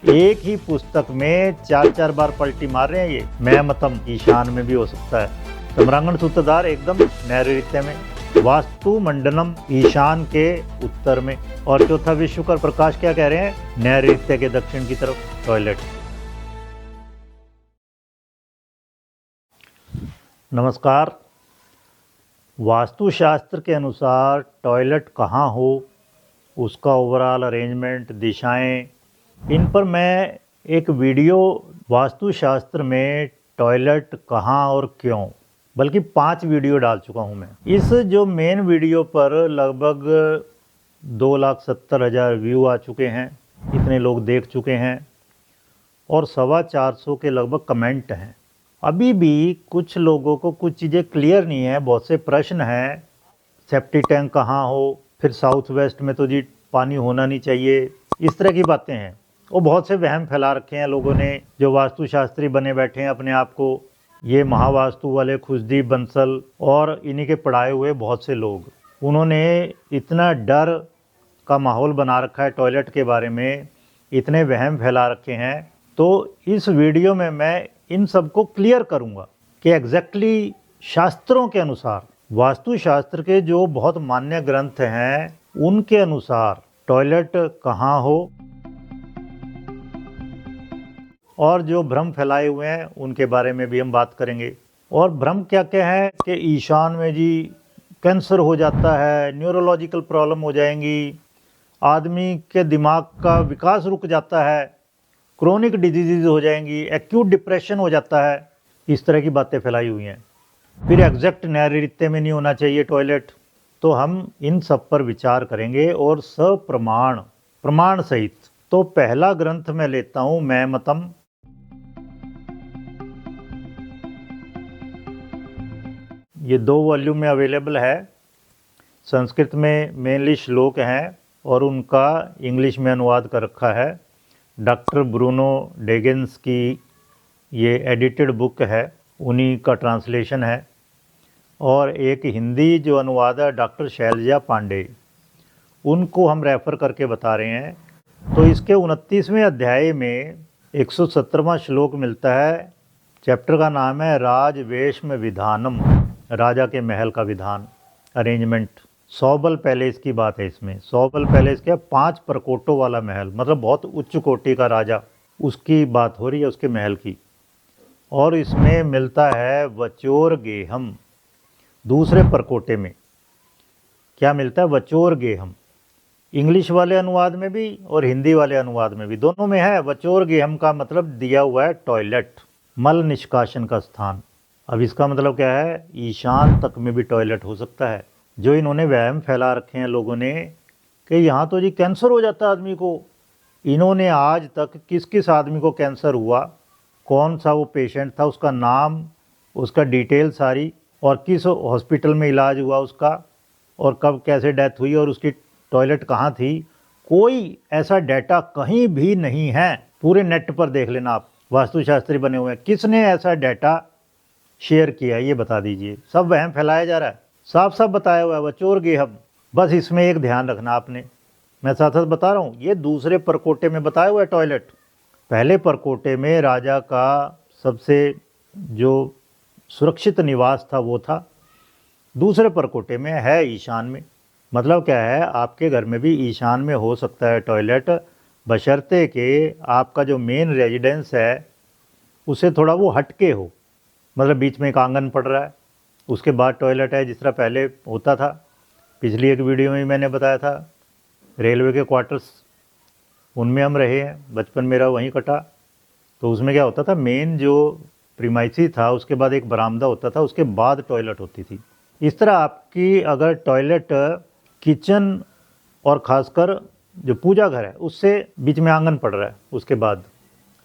एक ही पुस्तक में चार चार बार पलटी मार रहे हैं ये। मैं मतम ईशान में भी हो सकता है। सम्रांगण सूत्रधार एकदम नैऋत्य में, वास्तु मंडलम ईशान के उत्तर में, और चौथा विश्वकर प्रकाश क्या कह रहे हैं, नैऋत्य के दक्षिण की तरफ टॉयलेट। नमस्कार। वास्तुशास्त्र के अनुसार टॉयलेट कहाँ हो, उसका ओवरऑल अरेंजमेंट, दिशाएं, इन पर मैं एक वीडियो वास्तुशास्त्र में टॉयलेट कहाँ और क्यों, बल्कि 5 वीडियो डाल चुका हूँ मैं। इस जो मेन वीडियो पर लगभग 2,70,000 व्यू आ चुके हैं, इतने लोग देख चुके हैं, और 425 के लगभग कमेंट हैं। अभी भी कुछ लोगों को कुछ चीज़ें क्लियर नहीं है, बहुत से प्रश्न हैं। सेप्टिक टैंक कहाँ हो, फिर साउथ वेस्ट में तो जी पानी होना नहीं चाहिए, इस तरह की बातें हैं। वो बहुत से वहम फैला रखे हैं लोगों ने, जो वास्तुशास्त्री बने बैठे हैं अपने आप को, ये महावास्तु वाले खुशदीप बंसल और इन्हीं के पढ़ाए हुए बहुत से लोग, उन्होंने इतना डर का माहौल बना रखा है टॉयलेट के बारे में, इतने वहम फैला रखे हैं। तो इस वीडियो में मैं इन सबको क्लियर करूंगा कि एग्जैक्टली शास्त्रों के अनुसार, वास्तुशास्त्र के जो बहुत मान्य ग्रंथ हैं, उनके अनुसार टॉयलेट कहाँ हो, और जो भ्रम फैलाए हुए हैं उनके बारे में भी हम बात करेंगे। और भ्रम क्या क्या है कि ईशान में जी कैंसर हो जाता है, न्यूरोलॉजिकल प्रॉब्लम हो जाएंगी, आदमी के दिमाग का विकास रुक जाता है, क्रोनिक डिजीज़ हो जाएंगी, एक्यूट डिप्रेशन हो जाता है, इस तरह की बातें फैलाई हुई हैं। फिर एग्जैक्ट नैऋत्य में नहीं होना चाहिए टॉयलेट। तो हम इन सब पर विचार करेंगे और सप्रमाण, प्रमाण सहित। तो पहला ग्रंथ मैं लेता हूँ मैं मतम, ये 2 वॉल्यूम में अवेलेबल है। संस्कृत में मेनली श्लोक हैं और उनका इंग्लिश में अनुवाद कर रखा है। डॉक्टर ब्रूनो डेगेंस की ये एडिटेड बुक है, उन्हीं का ट्रांसलेशन है। और एक हिंदी जो अनुवाद है डॉक्टर शैलजा पांडे, उनको हम रेफ़र करके बता रहे हैं। तो इसके 29वें अध्याय में 117वां श्लोक मिलता है। चैप्टर का नाम है राजवेश्म विधानम, राजा के महल का विधान, अरेंजमेंट। सौबल पैलेस की बात है इसमें। सौबल पैलेस क्या, 5 प्रकोटों वाला महल, मतलब बहुत उच्च कोटि का राजा, उसकी बात हो रही है, उसके महल की। और इसमें मिलता है वचोर गेहम, दूसरे प्रकोटे में क्या मिलता है, वचोर गेहम। इंग्लिश वाले अनुवाद में भी और हिंदी वाले अनुवाद में भी, दोनों में है। वचोर गेहम का मतलब दिया हुआ है टॉयलेट, मल निष्कासन का स्थान। अब इसका मतलब क्या है, ईशान तक में भी टॉयलेट हो सकता है। जो इन्होंने वहम फैला रखे हैं लोगों ने कि यहाँ तो जी कैंसर हो जाता है आदमी को, इन्होंने आज तक किस किस आदमी को कैंसर हुआ, कौन सा वो पेशेंट था, उसका नाम, उसका डिटेल सारी, और किस हॉस्पिटल में इलाज हुआ उसका, और कब कैसे डेथ हुई, और उसकी टॉयलेट कहाँ थी, कोई ऐसा डाटा कहीं भी नहीं है। पूरे नेट पर देख लेना आप, वास्तुशास्त्री बने हुए हैं, किसने ऐसा डाटा शेयर किया है ये बता दीजिए। सब वहम फैलाया जा रहा है, साफ साफ बताया हुआ है वचोर गेहम। बस इसमें एक ध्यान रखना आपने, मैं साथ साथ बता रहा हूँ, ये दूसरे परकोटे में बताया हुआ है टॉयलेट। पहले परकोटे में राजा का सबसे जो सुरक्षित निवास था वो था, दूसरे परकोटे में है ईशान में। मतलब क्या है, आपके घर में भी ईशान में हो सकता है टॉयलेट, बशर्ते कि आपका जो मेन रेजिडेंस है उसे थोड़ा वो हटके हो, मतलब बीच में एक आंगन पड़ रहा है, उसके बाद टॉयलेट है, जिस तरह पहले होता था। पिछली एक वीडियो में मैंने बताया था, रेलवे के क्वार्टर्स, उनमें हम रहे हैं, बचपन मेरा वहीं कटा। तो उसमें क्या होता था, मेन जो प्रीमाइसी था उसके बाद एक बरामदा होता था, उसके बाद टॉयलेट होती थी। इस तरह आपकी अगर टॉयलेट किचन और ख़ासकर जो पूजा घर है उससे बीच में आंगन पड़ रहा है, उसके बाद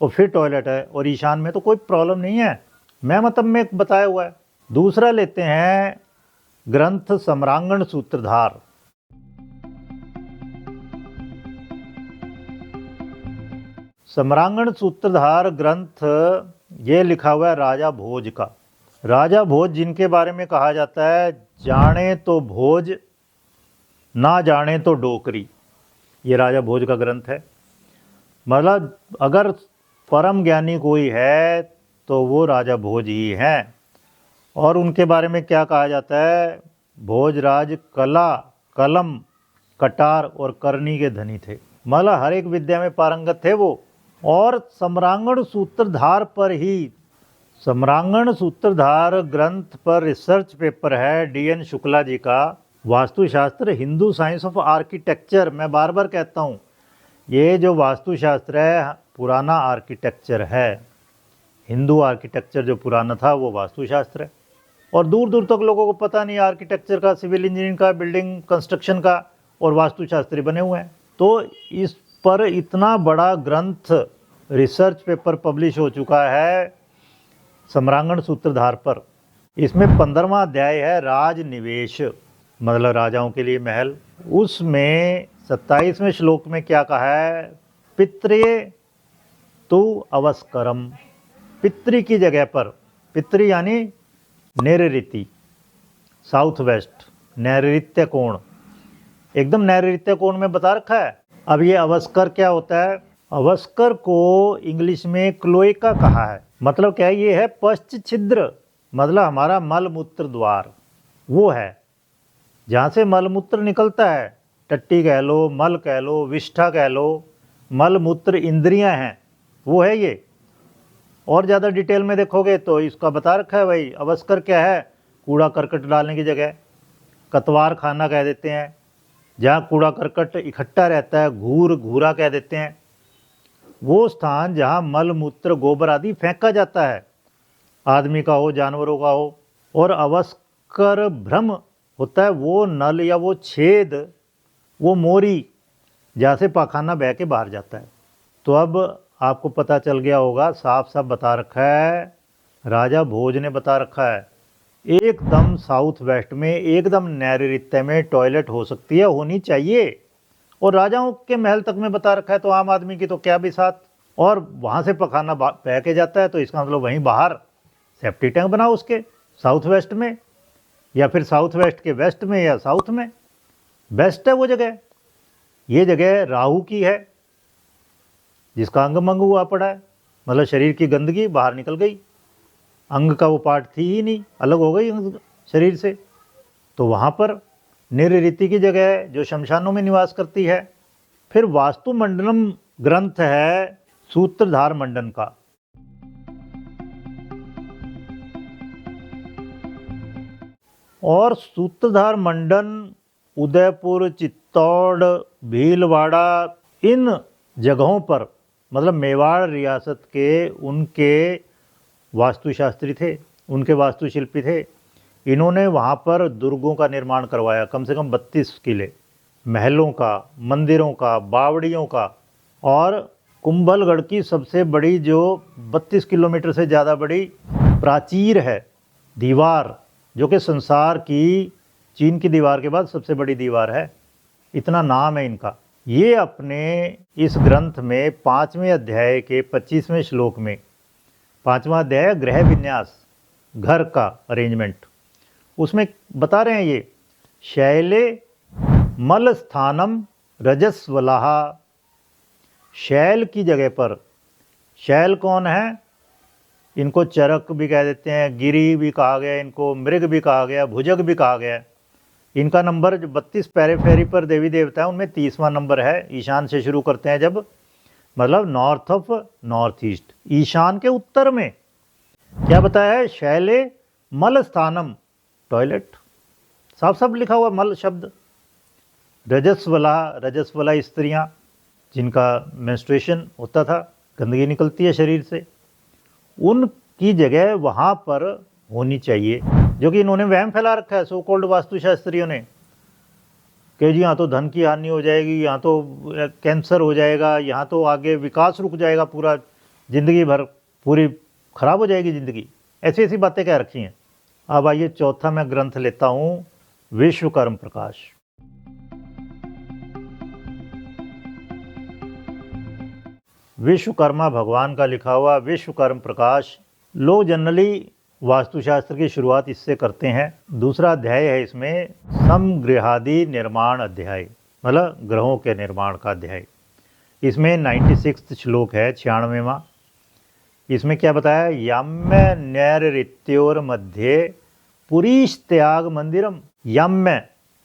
और फिर टॉयलेट है और ईशान में, तो कोई प्रॉब्लम नहीं है, मैं मतलब में बताया हुआ है। दूसरा लेते हैं ग्रंथ सम्रांगण सूत्रधार। सम्रांगण सूत्रधार ग्रंथ ये लिखा हुआ है राजा भोज का। राजा भोज जिनके बारे में कहा जाता है जाने तो भोज ना जाने तो डोकरी, ये राजा भोज का ग्रंथ है। मतलब अगर परम ज्ञानी कोई है तो वो राजा भोज ही हैं। और उनके बारे में क्या कहा जाता है, भोजराज कला, कलम, कटार और करनी के धनी थे। मतलब हर एक विद्या में पारंगत थे वो। और सम्रांगण सूत्रधार पर ही, सम्रांगण सूत्रधार ग्रंथ पर रिसर्च पेपर है DN शुक्ला जी का, वास्तुशास्त्र हिंदू साइंस ऑफ आर्किटेक्चर। मैं बार बार कहता हूँ ये जो वास्तुशास्त्र है पुराना आर्किटेक्चर है। हिंदू आर्किटेक्चर जो पुराना था वो वास्तुशास्त्र है। और दूर दूर तक लोगों को पता नहीं आर्किटेक्चर का, सिविल इंजीनियरिंग का, बिल्डिंग कंस्ट्रक्शन का, और वास्तुशास्त्री बने हुए हैं। तो इस पर इतना बड़ा ग्रंथ रिसर्च पेपर पब्लिश हो चुका है सम्रांगण सूत्रधार पर। इसमें 15वां अध्याय है राजनिवेश, मतलब राजाओं के लिए महल। उसमें 27वें श्लोक में क्या कहा है, पित्रे तु अवस्करम। पितृ की जगह पर, पितृ यानी नैऋति, साउथ वेस्ट, नैऋत्य कोण, एकदम नैऋत्य कोण में बता रखा है। अब ये अवस्कर क्या होता है, अवस्कर को इंग्लिश में क्लोएका कहा है। मतलब क्या है, ये है पश्च छिद्र, मतलब हमारा मल मूत्र द्वार वो है जहाँ से मल मूत्र निकलता है। टट्टी कह लो, मल कह लो, विष्ठा कह लो, मल मूत्र इंद्रियां हैं, वो है ये। और ज़्यादा डिटेल में देखोगे तो इसका बता रखा है भाई। अवस्कर क्या है, कूड़ा करकट डालने की जगह, कतवार खाना कह देते हैं, जहाँ कूड़ा करकट इकट्ठा रहता है, घूर घूरा कह देते हैं, वो स्थान जहाँ मल मूत्र गोबर आदि फेंका जाता है, आदमी का हो जानवरों का हो। और अवस्कर भ्रम होता है वो नल या वो छेद, वो मोरी जहाँ से पाखाना बह के बाहर जाता है। तो अब आपको पता चल गया होगा, साफ साफ बता रखा है, राजा भोज ने बता रखा है एकदम साउथ वेस्ट में, एकदम नैऋत्य में टॉयलेट हो सकती है, होनी चाहिए। और राजाओं के महल तक में बता रखा है, तो आम आदमी की तो क्या भी साथ। और वहाँ से पखाना बह के जाता है, तो इसका मतलब वहीं बाहर सेफ्टी टैंक बनाओ उसके, साउथ वेस्ट में, या फिर साउथ वेस्ट के वेस्ट में या साउथ में, बेस्ट है वो जगह। ये जगह राहु की है, जिसका अंग मंग हुआ पड़ा है, मतलब शरीर की गंदगी बाहर निकल गई, अंग का वो पार्ट थी ही नहीं, अलग हो गई अंग शरीर से। तो वहाँ पर नैऋत्य की जगह है जो शमशानों में निवास करती है। फिर वास्तु मंडलम ग्रंथ है सूत्रधार मंडन का। और सूत्रधार मंडन उदयपुर, चित्तौड़, भीलवाड़ा, इन जगहों पर, मतलब मेवाड़ रियासत के उनके वास्तुशास्त्री थे, उनके वास्तुशिल्पी थे। इन्होंने वहाँ पर दुर्गों का निर्माण करवाया, कम से कम 32 किले, महलों का, मंदिरों का, बावड़ियों का। और कुंभलगढ़ की सबसे बड़ी, जो 32 किलोमीटर से ज़्यादा बड़ी प्राचीर है, दीवार, जो कि संसार की, चीन की दीवार के बाद सबसे बड़ी दीवार है, इतना नाम है इनका। ये अपने इस ग्रंथ में 5वें अध्याय के 25वें श्लोक में, 5वां अध्याय गृह विन्यास, घर का अरेंजमेंट, उसमें बता रहे हैं ये, शैले मल स्थानम रजस्वलाह। शैल की जगह पर, शैल कौन है, इनको चरक भी कह देते हैं, गिरी भी कहा गया, इनको मृग भी कहा गया, भुजग भी कहा गया। इनका नंबर जो 32 पैरेफेरी पर देवी देवता है उनमें 30वां नंबर है। ईशान से शुरू करते हैं जब, मतलब नॉर्थ ऑफ नॉर्थ ईस्ट, ईशान के उत्तर में। क्या बताया है, शैले मल स्थानम, टॉयलेट, साफ साफ लिखा हुआ मल शब्द। रजस्वला, रजस्वला स्त्रियां जिनका मेंस्ट्रुएशन होता था, गंदगी निकलती है शरीर से, उनकी जगह वहाँ पर होनी चाहिए। जो कि इन्होंने वहम फैला रखा है सो कॉल्ड वास्तुशास्त्रियों ने, कि जी यहाँ तो धन की हानि हो जाएगी, यहाँ तो कैंसर हो जाएगा, यहाँ तो आगे विकास रुक जाएगा, पूरा जिंदगी भर पूरी खराब हो जाएगी ज़िंदगी, ऐसी ऐसी बातें कह रखी हैं। अब आइए चौथा मैं ग्रंथ लेता हूँ, विश्वकर्म प्रकाश। विश्वकर्मा भगवान का लिखा हुआ विश्वकर्म प्रकाश। लोग जनरली वास्तुशास्त्र की शुरुआत इससे करते हैं। दूसरा अध्याय है इसमें समगृहादि निर्माण अध्याय, मतलब ग्रहों के निर्माण का अध्याय। इसमें 96 श्लोक है, 96वां। इसमें क्या बताया, यम्य नैरृत्योर मध्य पुरीश त्याग मंदिरम। यम्य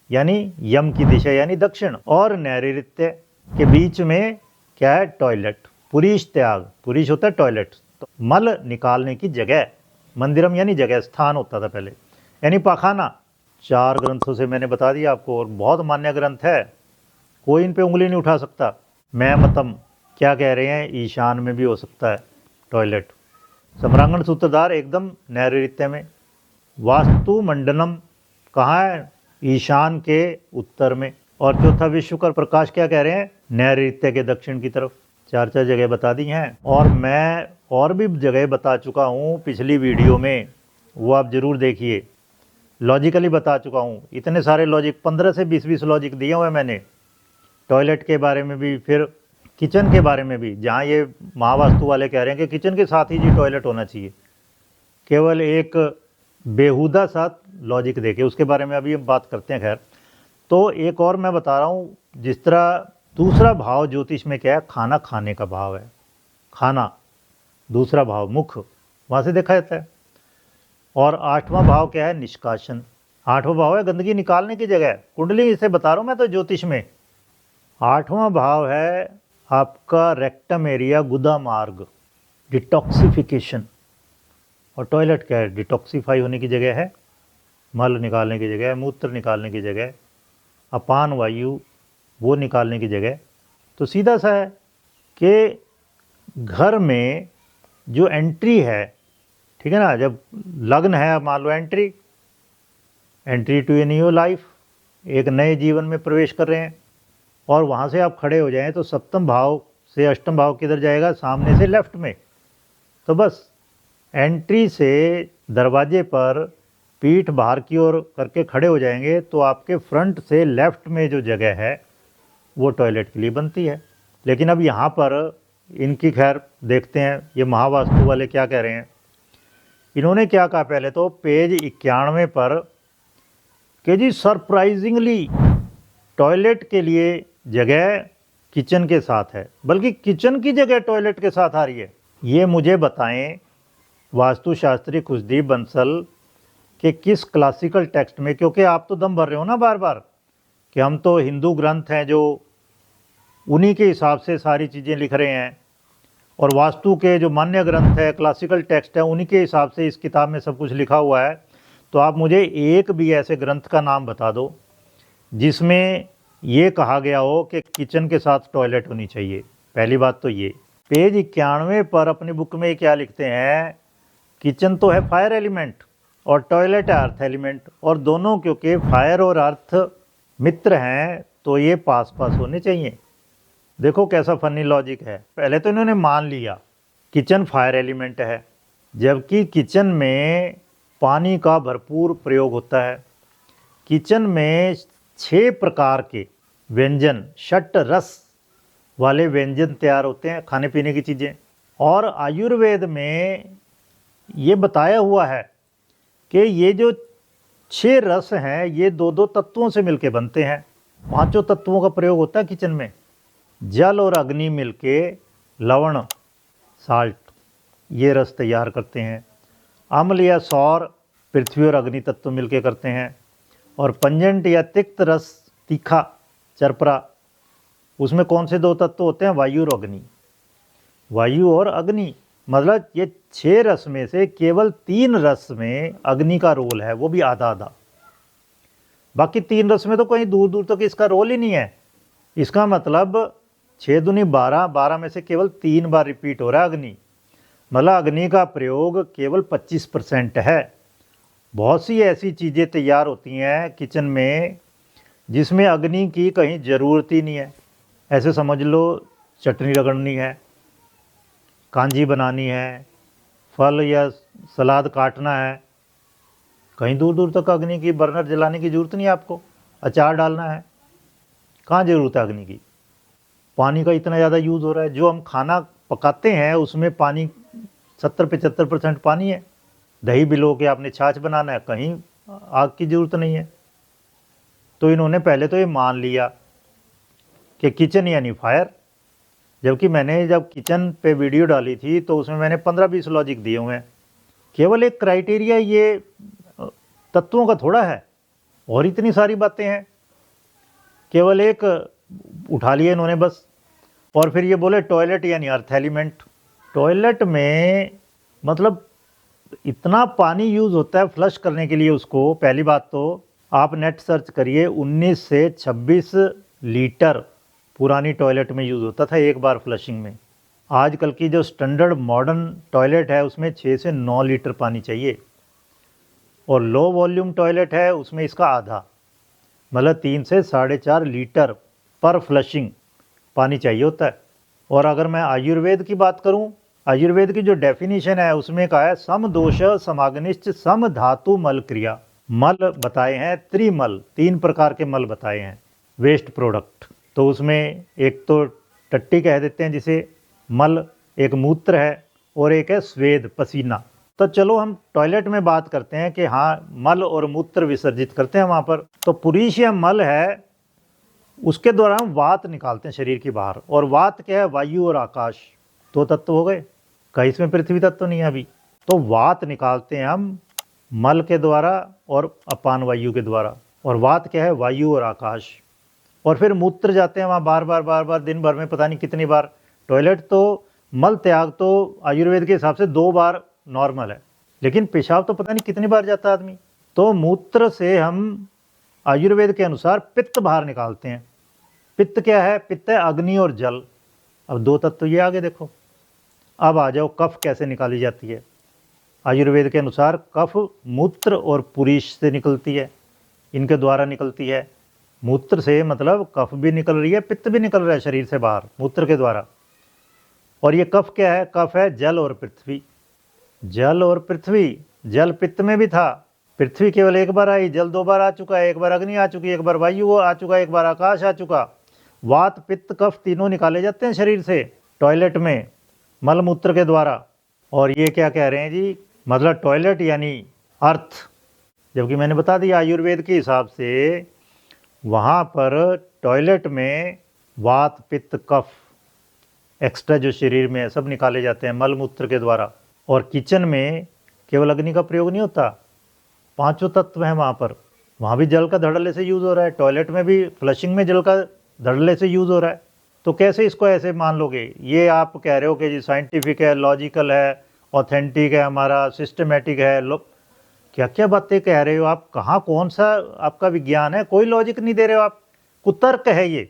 यानी यम की दिशा यानी दक्षिण, और नैरृत्य के बीच में क्या है, टॉयलेट। पुरीश त्याग, पुरीश होता है टॉयलेट, तो मल निकालने की जगह। मंदिरम यानी जगह, स्थान होता था पहले, यानी पाखाना। 4 ग्रंथों से मैंने बता दिया आपको, और बहुत मान्य ग्रंथ है, कोई इन पे उंगली नहीं उठा सकता। मैं मतम क्या कह रहे हैं, ईशान में भी हो सकता है टॉयलेट। सम्रांगण सूत्रधार एकदम नैऋत्य में। वास्तु मंडलम कहाँ है, ईशान के उत्तर में। और चौथा विश्व का प्रकाश क्या कह रहे हैं, नैऋत्य के दक्षिण की तरफ। 4 जगह बता दी हैं, और मैं और भी जगह बता चुका हूँ पिछली वीडियो में, वो आप जरूर देखिए। लॉजिकली बता चुका हूँ, इतने सारे लॉजिक, 15 से 20 लॉजिक दिए हुए मैंने, टॉयलेट के बारे में भी, फिर किचन के बारे में भी। जहाँ ये महावास्तु वाले कह रहे हैं कि किचन के साथ ही जी टॉयलेट होना चाहिए, केवल एक बेहुदा साथ लॉजिक देके, उसके बारे में अभी हम बात करते हैं। खैर, तो एक और मैं बता रहा हूँ, जिस तरह दूसरा भाव ज्योतिष में क्या है, खाना खाने का भाव है, खाना। दूसरा भाव मुख, वहाँ से देखा जाता है। और 8वां भाव क्या है, निष्कासन। 8वां भाव है गंदगी निकालने की जगह। कुंडली इसे बता रहा हूँ मैं तो ज्योतिष में। 8वां भाव है आपका रेक्टम एरिया, गुदा मार्ग, डिटॉक्सिफिकेशन। और टॉयलेट क्या है, डिटॉक्सीफाई होने की जगह है, मल निकालने की जगह है, मूत्र निकालने की जगह, अपान वायु वो निकालने की जगह। तो सीधा सा है कि घर में जो एंट्री है, ठीक है ना, जब लग्न है, मान लो entry to a new life, एक नए जीवन में प्रवेश कर रहे हैं, और वहाँ से आप खड़े हो जाएं तो 7वें भाव से 8वें भाव किधर जाएगा, सामने से लेफ्ट में। तो बस एंट्री से दरवाजे पर पीठ बाहर की ओर करके खड़े हो जाएंगे तो आपके फ्रंट से लेफ्ट में जो जगह है वो टॉयलेट के लिए बनती है। लेकिन अब यहाँ पर इनकी खैर देखते हैं, ये महावास्तु वाले क्या कह रहे हैं। इन्होंने क्या कहा, पहले तो पेज 91 पर कि जी सरप्राइजिंगली टॉयलेट के लिए जगह किचन के साथ है, बल्कि किचन की जगह टॉयलेट के साथ आ रही है। ये मुझे बताएं वास्तुशास्त्री खुशदीप बंसल कि किस क्लासिकल टेक्स्ट में, क्योंकि आप तो दम भर रहे हो ना बार बार कि हम तो हिंदू ग्रंथ हैं जो उन्हीं के हिसाब से सारी चीज़ें लिख रहे हैं, और वास्तु के जो मान्य ग्रंथ है, क्लासिकल टेक्स्ट है, उन्हीं के हिसाब से इस किताब में सब कुछ लिखा हुआ है। तो आप मुझे एक भी ऐसे ग्रंथ का नाम बता दो जिसमें ये कहा गया हो कि किचन के साथ टॉयलेट होनी चाहिए। पहली बात तो ये। पेज 91 पर अपनी बुक में क्या लिखते हैं, किचन तो है फायर एलिमेंट और टॉयलेट है अर्थ एलिमेंट, और दोनों क्योंकि फायर और अर्थ मित्र हैं तो ये पास पास होने चाहिए। देखो कैसा फनी लॉजिक है। पहले तो इन्होंने मान लिया किचन फायर एलिमेंट है, जबकि किचन में पानी का भरपूर प्रयोग होता है। किचन में 6 प्रकार के व्यंजन, षट रस वाले व्यंजन तैयार होते हैं, खाने पीने की चीज़ें। और आयुर्वेद में ये बताया हुआ है कि ये जो 6 रस हैं ये 2-2 तत्वों से मिलके बनते हैं। 5 तत्वों का प्रयोग होता है किचन में। जल और अग्नि मिलके लवण, साल्ट, ये रस तैयार करते हैं। अम्ल या सौर पृथ्वी और अग्नि तत्व मिलके करते हैं। और पंजंट या तिक्त रस, तीखा, चरपरा, उसमें कौन से 2 तत्व होते हैं, वायु और अग्नि। वायु और अग्नि मतलब ये 6 रस में से केवल 3 रस में अग्नि का रोल है, वो भी आधा आधा। बाकी 3 रस में तो कहीं दूर दूर तक इसका रोल ही नहीं है। इसका मतलब 6 दूनी 12, 12 में से केवल 3 बार रिपीट हो रहा है अग्नि। मतलब अग्नि का प्रयोग केवल 25% है। बहुत सी ऐसी चीज़ें तैयार होती हैं किचन में जिसमें अग्नि की कहीं ज़रूरत ही नहीं है। ऐसे समझ लो चटनी रगड़नी है, कांजी बनानी है, फल या सलाद काटना है, कहीं दूर दूर तक अग्नि की बर्नर जलाने की ज़रूरत नहीं है आपको। अचार डालना है, कहाँ ज़रूरत है अग्नि की। पानी का इतना ज़्यादा यूज़ हो रहा है, जो हम खाना पकाते हैं उसमें पानी 70-75% पानी है। दही बिलो के आपने छाछ बनाना है, कहीं आग की ज़रूरत नहीं है। तो इन्होंने पहले तो ये मान लिया कि किचन यानी फायर जबकि मैंने जब किचन पे वीडियो डाली थी तो उसमें मैंने 15-20 लॉजिक दिए हुए हैं। केवल एक क्राइटेरिया ये तत्वों का थोड़ा है और इतनी सारी बातें हैं, केवल एक उठा लिए इन्होंने बस। और फिर ये बोले टॉयलेट यानी अर्थ एलिमेंट। टॉयलेट में मतलब इतना पानी यूज़ होता है फ्लश करने के लिए उसको। पहली बात तो आप नेट सर्च करिए, 19 से 26 लीटर पुरानी टॉयलेट में यूज़ होता था एक बार फ्लशिंग में। आजकल की जो स्टैंडर्ड मॉडर्न टॉयलेट है उसमें 6 से 9 लीटर पानी चाहिए, और लो वॉल्यूम टॉयलेट है उसमें इसका आधा, मतलब 3 से 4.5 लीटर पर फ्लशिंग पानी चाहिए होता है। और अगर मैं आयुर्वेद की बात करूं, आयुर्वेद की जो डेफिनेशन है उसमें कहा है सम दोष समाग्निश्च सम धातु मल क्रिया। मल बताए हैं त्रिमल, 3 प्रकार के मल बताए हैं वेस्ट प्रोडक्ट। तो उसमें एक तो टट्टी कह देते हैं जिसे मल, एक मूत्र है और एक है स्वेद पसीना। तो चलो हम टॉयलेट में बात करते हैं कि हाँ मल और मूत्र विसर्जित करते हैं वहाँ पर। तो पुरुष या मल है उसके द्वारा हम वात निकालते हैं शरीर की बाहर, और वात क्या है, वायु और आकाश, 2 तत्व हो गए। कहीं इसमें पृथ्वी तत्व नहीं है अभी। तो वात निकालते हैं हम मल के द्वारा और अपान वायु के द्वारा, और वात क्या है, वायु और आकाश। और फिर मूत्र जाते हैं वहाँ बार बार दिन भर में पता नहीं कितनी बार। टॉयलेट तो मल त्याग तो आयुर्वेद के हिसाब से 2 बार नॉर्मल है, लेकिन पेशाब तो पता नहीं कितनी बार जाता है आदमी। तो मूत्र से हम आयुर्वेद के अनुसार पित्त बाहर निकालते हैं। पित्त क्या है, पित्त है अग्नि और जल। अब 2 तत्व ये आगे देखो। अब आ जाओ कफ कैसे निकाली जाती है। आयुर्वेद के अनुसार कफ मूत्र और पुरीश से निकलती है, इनके द्वारा निकलती है। मूत्र से मतलब कफ भी निकल रही है, पित्त भी निकल रहा है शरीर से बाहर मूत्र के द्वारा। और ये कफ क्या है, कफ है जल और पृथ्वी। जल और पृथ्वी, जल पित्त में भी था, पृथ्वी केवल एक बार आई, जल 2 बार आ चुका है, एक बार अग्नि आ चुकी है, एक बार वायु आ चुका है, एक बार आकाश आ चुका। वात पित्त कफ तीनों निकाले जाते हैं शरीर से टॉयलेट में मल मूत्र के द्वारा। और ये क्या कह रहे हैं जी, मतलब टॉयलेट यानी अर्थ। जबकि मैंने बता दिया आयुर्वेद के हिसाब से वहाँ पर टॉयलेट में वात पित्त कफ एक्स्ट्रा जो शरीर में है सब निकाले जाते हैं मल मूत्र के द्वारा। और किचन में केवल अग्नि का प्रयोग नहीं होता, 5 तत्व हैं वहाँ पर। वहाँ भी जल का धड़ल्ले से यूज़ हो रहा है, टॉयलेट में भी फ्लशिंग में जल का धड़ल्ले से यूज़ हो रहा है। तो कैसे इसको ऐसे मान लोगे? ये आप कह रहे हो कि जी साइंटिफिक है, लॉजिकल है, ऑथेंटिक है, हमारा सिस्टमेटिक है। लो क्या क्या बातें कह रहे हो आप? कहाँ कौन सा आपका विज्ञान है? कोई लॉजिक नहीं दे रहे हो आप। कुतर्क है ये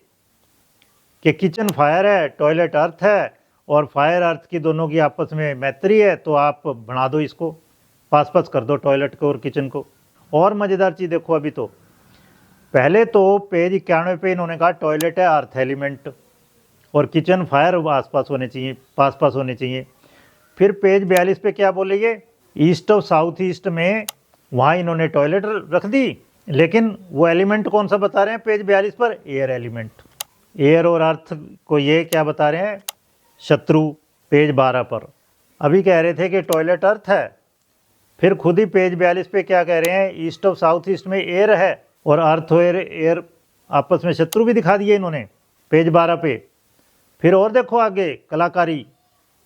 कि किचन फायर है, टॉयलेट अर्थ है, और फायर अर्थ की दोनों की आपस में मैत्री है, तो आप बना दो इसको, पास पास कर दो टॉयलेट को और किचन को। और मज़ेदार चीज़ देखो, अभी तो पहले तो पेज 91 पे इन्होंने कहा टॉयलेट है अर्थ एलिमेंट और किचन फायर आसपास होने चाहिए, पास पास होने चाहिए। फिर पेज 42 पे क्या बोलेंगे, ईस्ट और साउथ ईस्ट में वहाँ इन्होंने टॉयलेट रख दी, लेकिन वो एलिमेंट कौन सा बता रहे हैं पेज 42 पर? Air element. एयर और अर्थ को ये क्या बता रहे हैं? शत्रु। पेज 12 पर अभी कह रहे थे कि टॉयलेट अर्थ है, फिर खुद ही पेज 42 पे क्या कह रहे हैं, ईस्ट और साउथ ईस्ट में एयर है और अर्थ और एयर आपस में शत्रु भी दिखा दिए इन्होंने पेज 12 पे। फिर और देखो आगे कलाकारी,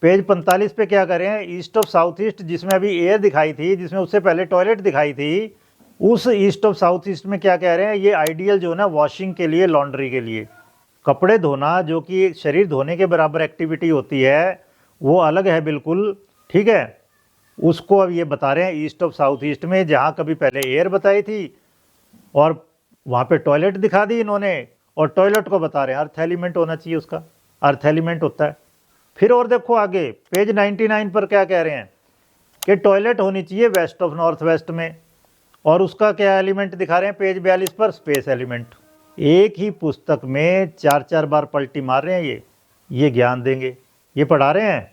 पेज 45 पे क्या कर रहे हैं, ईस्ट ऑफ साउथ ईस्ट जिसमें अभी एयर दिखाई थी, जिसमें उससे पहले टॉयलेट दिखाई थी, उस ईस्ट ऑफ साउथ ईस्ट में क्या कह रहे हैं, ये आइडियल जो है ना वॉशिंग के लिए, लॉन्ड्री के लिए, कपड़े धोना जो कि शरीर धोने के बराबर एक्टिविटी होती है, वो अलग है बिल्कुल, ठीक है। उसको अब ये बता रहे हैं ईस्ट ऑफ साउथ ईस्ट में, जहाँ कभी पहले एयर बताई थी और वहाँ पे टॉयलेट दिखा दी इन्होंने, और टॉयलेट को बता रहे हैं अर्थ एलिमेंट होना चाहिए, उसका अर्थ एलिमेंट होता है। फिर और देखो आगे पेज 99 पर क्या कह रहे हैं कि टॉयलेट होनी चाहिए वेस्ट ऑफ नॉर्थ वेस्ट में, और उसका क्या एलिमेंट दिखा रहे हैं पेज 42 पर? Space element. एक ही पुस्तक में 4-4 बार पलटी मार रहे हैं ये ज्ञान देंगे, ये पढ़ा रहे हैं।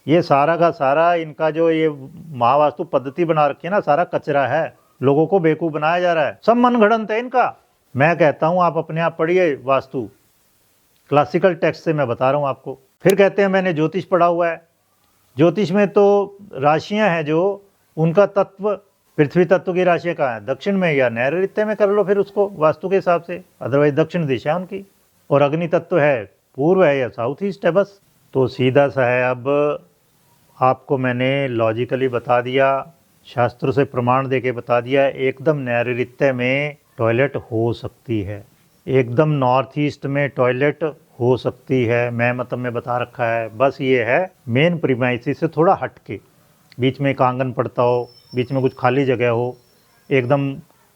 ये सारा का सारा इनका जो ये महावास्तु पद्धति बना रखी है ना, सारा कचरा है, लोगों को बेवकूफ़ बनाया जा रहा है, सब मनगढ़ंत है इनका। मैं कहता हूँ आप अपने आप पढ़िए वास्तु, क्लासिकल टेक्स्ट से मैं बता रहा हूँ आपको। फिर कहते हैं मैंने ज्योतिष पढ़ा हुआ है, ज्योतिष में तो राशियाँ हैं जो उनका तत्व, पृथ्वी तत्व की राशियाँ कहाँ है, दक्षिण में या नैऋत्य में कर लो फिर उसको वास्तु के हिसाब से, अदरवाइज दक्षिण दिशा है उनकी। और अग्नि तत्व है पूर्व है या साउथ ईस्ट है बस। तो सीधा सा है। अब आपको मैंने लॉजिकली बता दिया, शास्त्रों से प्रमाण देके बता दिया, एकदम नैऋत्य में टॉयलेट हो सकती है, एकदम नॉर्थ ईस्ट में टॉयलेट हो सकती है, मैं मतलब में बता रखा है। बस ये है मेन प्रीमाइसिस से थोड़ा हट के, बीच में एक आंगन पड़ता हो, बीच में कुछ खाली जगह हो, एकदम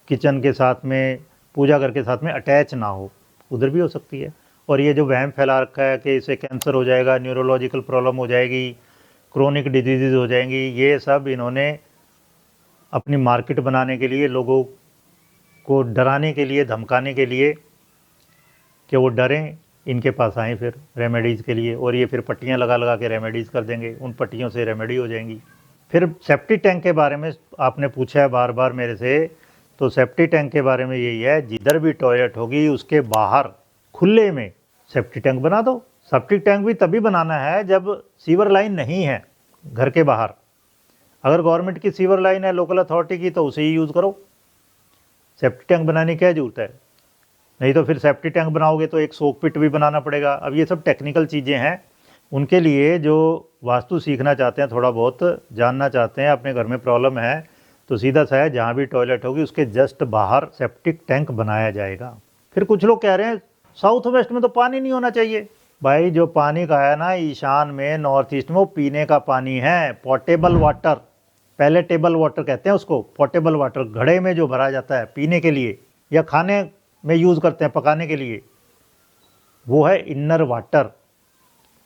किचन के साथ में, पूजा घर के साथ में अटैच ना हो, उधर भी हो सकती है। और ये जो वहम फैला रखा है कि इससे कैंसर हो जाएगा, न्यूरोलॉजिकल प्रॉब्लम हो जाएगी, क्रोनिक डिजीज़ हो जाएंगी, ये सब इन्होंने अपनी मार्केट बनाने के लिए, लोगों को डराने के लिए, धमकाने के लिए कि वो डरें, इनके पास आएँ फिर रेमेडीज़ के लिए, और ये फिर पट्टियाँ लगा लगा के रेमेडीज़ कर देंगे, उन पट्टियों से रेमेडी हो जाएंगी। फिर सेप्टिक टैंक के बारे में आपने पूछा है बार बार मेरे से, तो सेप्टिक टैंक के बारे में यही है, जिधर भी टॉयलेट होगी उसके बाहर खुले में सेप्टिक टैंक बना दो। सेप्टिक टैंक भी तभी बनाना है जब सीवर लाइन नहीं है घर के बाहर। अगर गवर्नमेंट की सीवर लाइन है, लोकल अथॉरिटी की, तो उसे ही यूज़ करो। सेप्टिक टैंक बनाने की क्या जरूरत है? नहीं तो फिर सेप्टिक टैंक बनाओगे तो एक सोक पिट भी बनाना पड़ेगा। अब ये सब टेक्निकल चीज़ें हैं, उनके लिए जो वास्तु सीखना चाहते हैं, थोड़ा बहुत जानना चाहते हैं, अपने घर में प्रॉब्लम है, तो सीधा सा है, जहाँ भी टॉयलेट होगी उसके जस्ट बाहर सेप्टिक टैंक बनाया जाएगा। फिर कुछ लोग कह रहे हैं साउथ वेस्ट में तो पानी नहीं होना चाहिए। भाई जो पानी का है ना ईशान में, नॉर्थ ईस्ट में, वो पीने का पानी है, पोर्टेबल वाटर, पहले टेबल वाटर कहते हैं उसको, पोर्टेबल वाटर, घड़े में जो भरा जाता है पीने के लिए या खाने में यूज़ करते हैं पकाने के लिए, वो है इनर वाटर।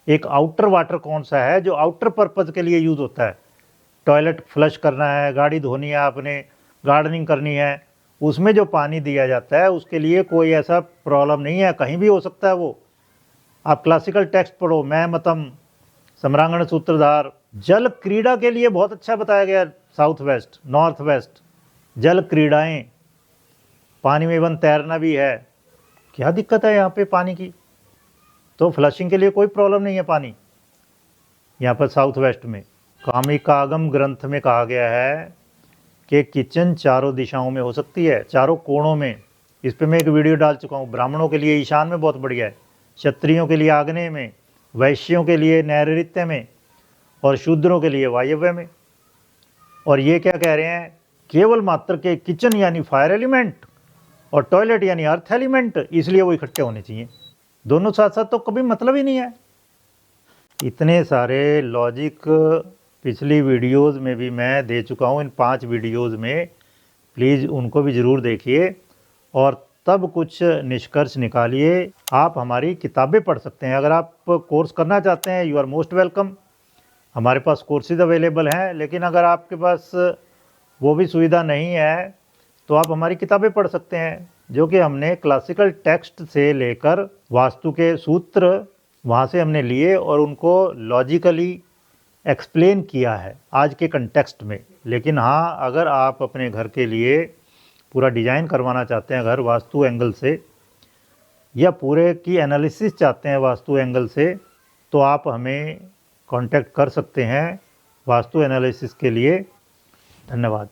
एक आउटर वाटर कौन सा है जो आउटर पर्पज़ के लिए यूज़ होता है, टॉयलेट फ्लश करना है, गाड़ी धोनी है आपने, गार्डनिंग करनी है, उसमें जो पानी दिया जाता है उसके लिए कोई ऐसा प्रॉब्लम नहीं है, कहीं भी हो सकता है वो। आप क्लासिकल टेक्स्ट पढ़ो, मैं मतम, सम्रांगण सूत्रधार, जल क्रीड़ा के लिए बहुत अच्छा बताया गया। साउथ वेस्ट, नॉर्थ वेस्ट, जल क्रीड़ाएँ, पानी में इवन तैरना भी है, क्या दिक्कत है यहाँ पे पानी की? तो फ्लशिंग के लिए कोई प्रॉब्लम नहीं है पानी यहाँ पर साउथ वेस्ट में। कामिकागम ग्रंथ में कहा गया है कि किचन चारों दिशाओं में हो सकती है, चारों कोणों में। इस पे मैं एक वीडियो डाल चुका हूँ। ब्राह्मणों के लिए ईशान में बहुत बढ़िया है, क्षत्रियों के लिए आग्नेय में, वैश्यों के लिए नैऋत्य में, और शूद्रों के लिए वायव्य में। और ये क्या कह रहे हैं, केवल मात्र के किचन यानी फायर एलिमेंट और टॉयलेट यानी अर्थ एलिमेंट, इसलिए वो इकट्ठे होने चाहिए। दोनों साथ साथ तो कभी मतलब ही नहीं है। इतने सारे लॉजिक पिछली वीडियोस में भी मैं दे चुका हूँ, इन 5 वीडियोस में, प्लीज़ उनको भी ज़रूर देखिए और तब कुछ निष्कर्ष निकालिए। आप हमारी किताबें पढ़ सकते हैं, अगर आप कोर्स करना चाहते हैं, यू आर मोस्ट वेलकम। हमारे पास कोर्सेज अवेलेबल हैं, लेकिन अगर आपके पास वो भी सुविधा नहीं है तो आप हमारी किताबें पढ़ सकते हैं, जो कि हमने क्लासिकल टेक्स्ट से लेकर वास्तु के सूत्र वहाँ से हमने लिए और उनको लॉजिकली एक्सप्लेन किया है आज के कंटेक्स्ट में। लेकिन हाँ, अगर आप अपने घर के लिए पूरा डिज़ाइन करवाना चाहते हैं घर वास्तु एंगल से, या पूरे की एनालिसिस चाहते हैं वास्तु एंगल से, तो आप हमें कांटेक्ट कर सकते हैं वास्तु एनालिसिस के लिए। धन्यवाद।